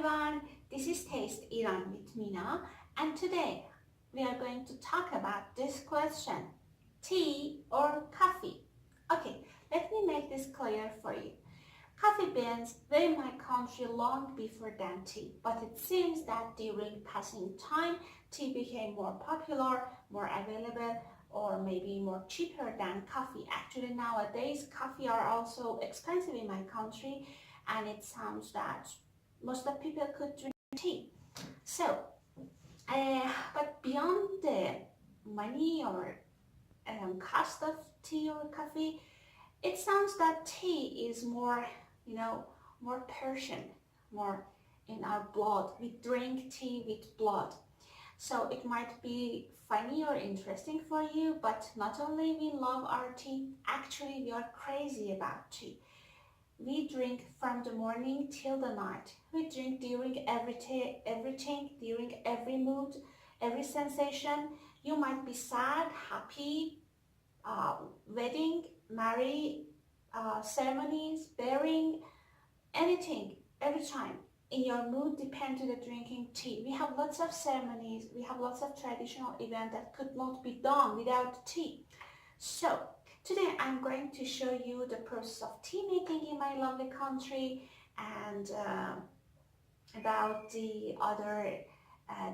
everyone, this is Taste Iran with Mina, and today we are going to talk about this question, tea or coffee? Okay, let me make this clear for you. Coffee beans were in my country long before than tea, but it seems that during passing time, tea became more popular, more available, or maybe more cheaper than coffee. Actually, nowadays, coffee are also expensive in my country, and it sounds that most of people could drink tea. So, but beyond the money or cost of tea or coffee, it sounds that tea is more, more Persian, more in our blood. We drink tea with blood. So it might be funny or interesting for you, but not only we love our tea, actually we are crazy about tea. We drink from the morning till the night. We drink during everything, during every mood, every sensation. You might be sad, happy, wedding, marry, ceremonies, bearing, anything, every time. In your mood depend to the drinking tea. We have lots of ceremonies, we have lots of traditional events that could not be done without tea. So today I'm going to show you the process of tea making in my lovely country and about the other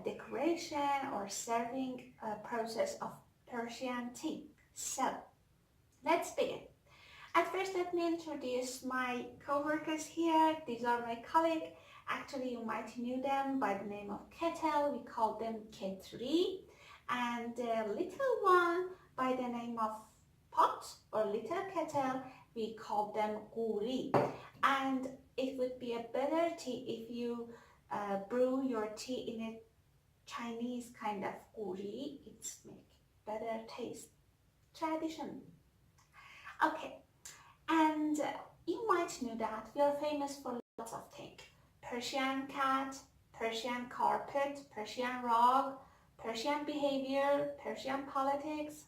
decoration or serving process of Persian tea. So let's begin. At first, let me introduce my co-workers here. These are my colleagues. Actually, you might know them by the name of Kettle. We call them Ketri. And the little one by the name of Pot or Little Kettle, we call them Guri. And it would be a better tea if you brew your tea in a Chinese kind of Guri. It's make better taste. Tradition. Okay. And you might know that we are famous for lots of things. Persian cat, Persian carpet, Persian rug, Persian behavior, Persian politics,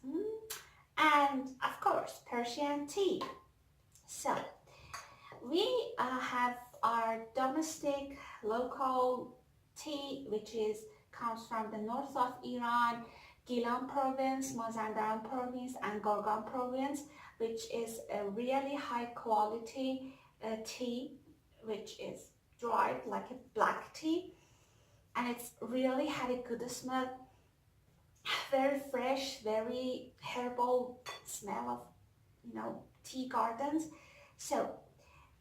and of course, Persian tea. So, we have our domestic local tea, which comes from the north of Iran, Gilan province, Mazandaran province, and Gorgan province, which is a really high quality tea, which is dried like a black tea, and it's really had a good smell, very fresh, very herbal smell of tea gardens. So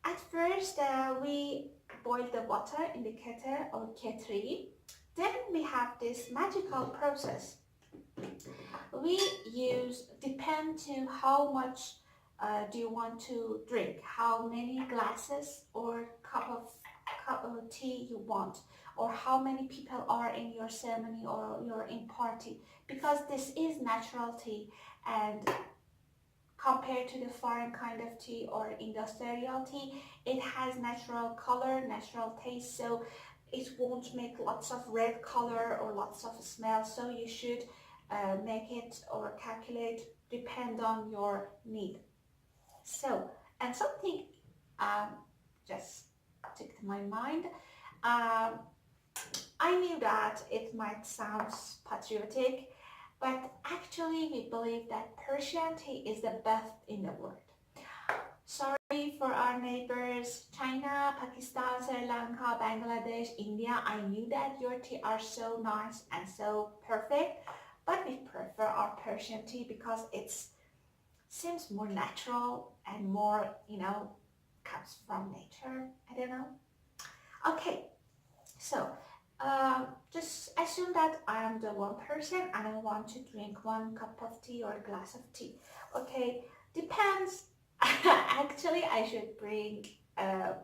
at first we boil the water in the kettle or ketri. Then we have this magical process. We use, depend to how much do you want to drink, how many glasses or cup of tea you want, or how many people are in your ceremony or you're in party, because this is natural tea, and compared to the foreign kind of tea or industrial tea, it has natural color, natural taste, so it won't make lots of red color or lots of smell. So you should make it or calculate depend on your need. So, and something just took to my mind. I knew that it might sound patriotic, but actually we believe that Persian tea is the best in the world. Sorry for our neighbors, China, Pakistan, Sri Lanka, Bangladesh, India. I knew that your tea are so nice and so perfect, but we prefer our Persian tea because it seems more natural and more, comes from nature. I don't know. Okay, so just assume that I am the one person and I want to drink one cup of tea or a glass of tea. Okay, depends. Actually, I should bring a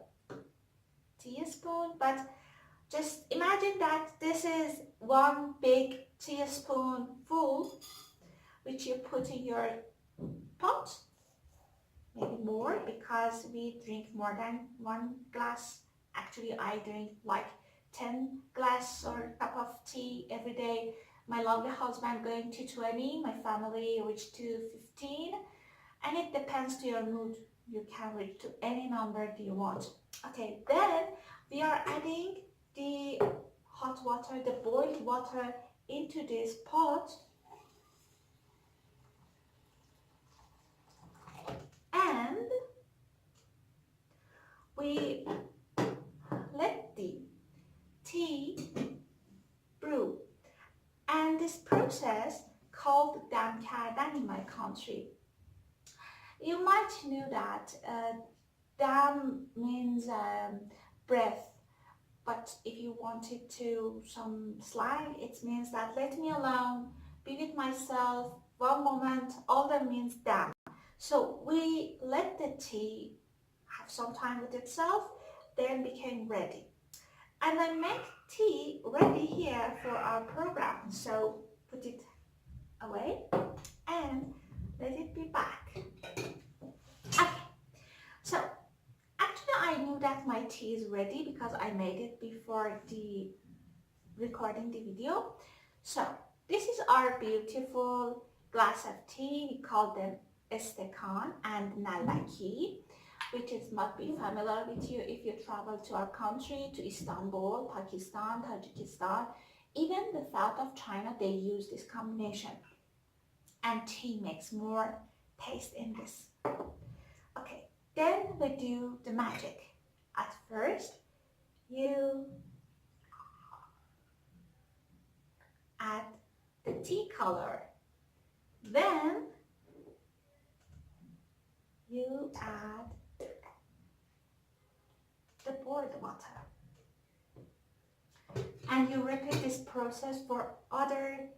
teaspoon, but just imagine that this is one big teaspoon full, which you put in your pot, maybe more, because we drink more than one glass. Actually, I drink like 10 glass or cup of tea every day. My lovely husband going to 20, my family reach to 15, and it depends to your mood. You can reach to any number do you want. Okay, then we are adding hot water, the boiled water, into this pot, and we let the tea brew. And this process called dam kardan in my country. You might know that dam means breath, but if you wanted to some slang, it means that let me alone, be with myself, one moment, all that means dam. So we let the tea have some time with itself, then became ready. And I make tea ready here for our program. So put it away and let it be back. Okay, so actually I knew that my tea is ready because I made it before the recording the video. So this is our beautiful glass of tea. We call them estekan and nalbaki, which is might be familiar with you if you travel to our country, to Istanbul, Pakistan, Tajikistan, even the south of China, they use this combination. And tea makes more taste in this. Okay, then we do the magic. At first, you add the tea color. Then you add the boiled water. And you repeat this process for other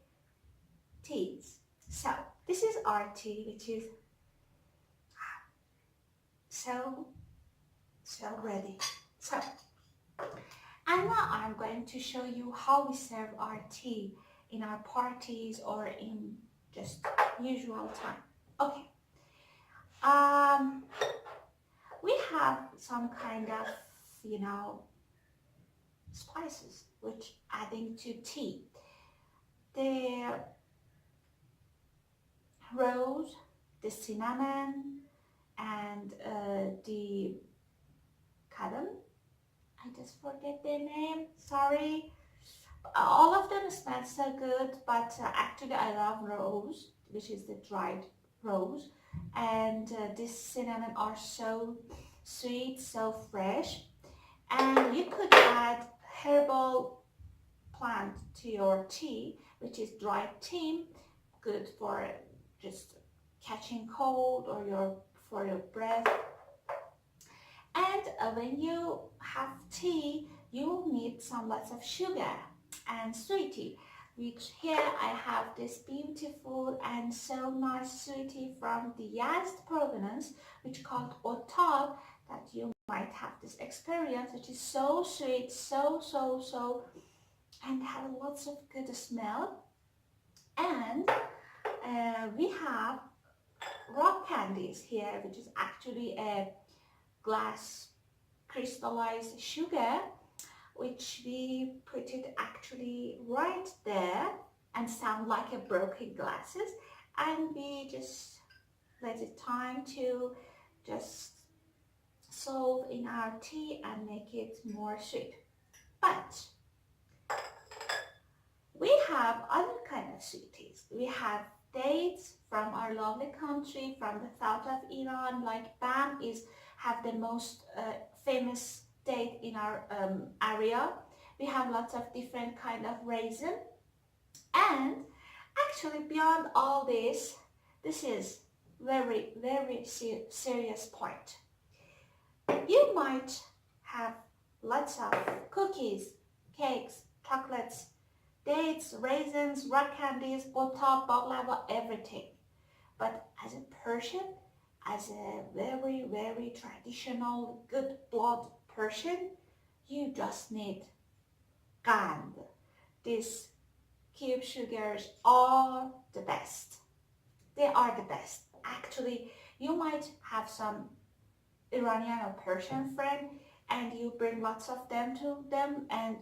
teas. So this is our tea, which is so ready. So, and now I'm going to show you how we serve our tea in our parties or in just usual time. Okay. We have some kind of, spices which adding to tea. The rose, the cinnamon, and the cardamom. I just forget their name, sorry. All of them smell so good, but actually I love rose, which is the dried rose, and this cinnamon are so sweet, so fresh. And you could add herbal plant to your tea, which is dried thyme, good for just catching cold or for your breath. And when you have tea, you will need some lots of sugar and sweetie, which here I have this beautiful and so nice sweetie from the Yazd province, which called otab, that you might have this experience, which is so sweet, so, and have lots of good smell. And we have rock candies here, which is actually a glass crystallized sugar, which we put it actually right there and sound like a broken glasses, and we just let it time to just solve in our tea and make it more sweet. But we have other kind of sweeties. We have dates from our lovely country, from the south of Iran, like Bam have the most famous date in our area. We have lots of different kind of raisin, and actually beyond all this is very serious point. You might have lots of cookies, cakes, chocolates, dates, raisins, rock candies, botab, baklava, everything. But as a Persian, as a very traditional, good blood Persian, you just need qand. These cube sugars are the best. They are the best. Actually, you might have some Iranian or Persian friend and you bring lots of them to them, and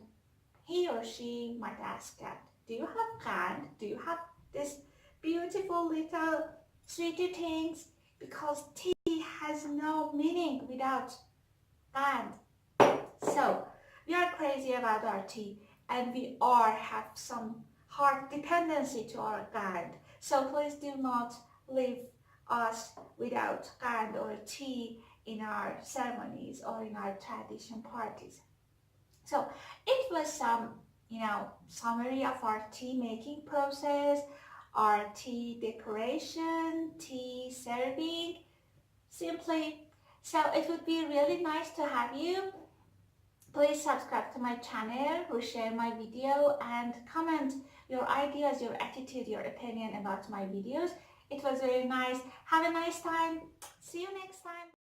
he or she might ask that, do you have qand? Do you have this beautiful little sweetie things? Because tea has no meaning without qand. So we are crazy about our tea, and we all have some hard dependency to our gand. So please do not leave us without gand or tea in our ceremonies or in our tradition parties. So it was some, summary of our tea making process, our tea decoration, tea serving, simply. So it would be really nice to have you. Please subscribe to my channel, or share my video, and comment your ideas, your attitude, your opinion about my videos. It was very nice. Have a nice time. See you next time.